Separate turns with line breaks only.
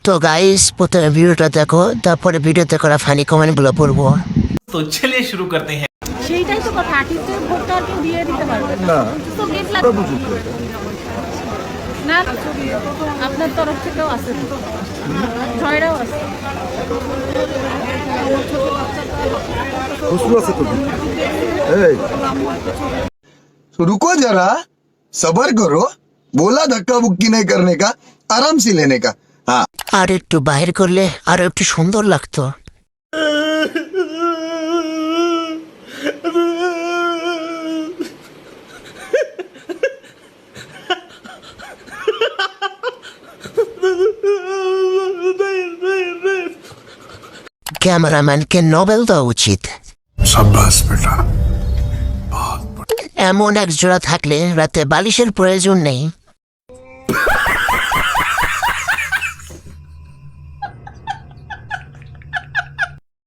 তো গাইস প্রথমে ভিডিওটা দেখো, তারপরে ভিডিওতে করা ফানি কমেন্টগুলো পড়বো।
तो चलिए शुरू करते हैं।
সেইটাই তো কথা, আর্টিস্টের ভোটটা আর কেউ দিয়ে দিতে পারবে না। তো গেট না, আপনার তরফ থেকেও আছে, জয়রাও আছে।
खुशबू से तो रुको जरा, सबर करो। बोला धक्का बुक्की नहीं करने का, आराम से लेने का। हाँ
আর একটু বাহির করলে আরো একটু সুন্দর লাগতো। ক্যামেরাম্যানকে নোবেল দেওয়া উচিত।
शाबाश बेटा।
এমন এক জোড়া থাকলে রাতে বালিশের প্রয়োজন নেই।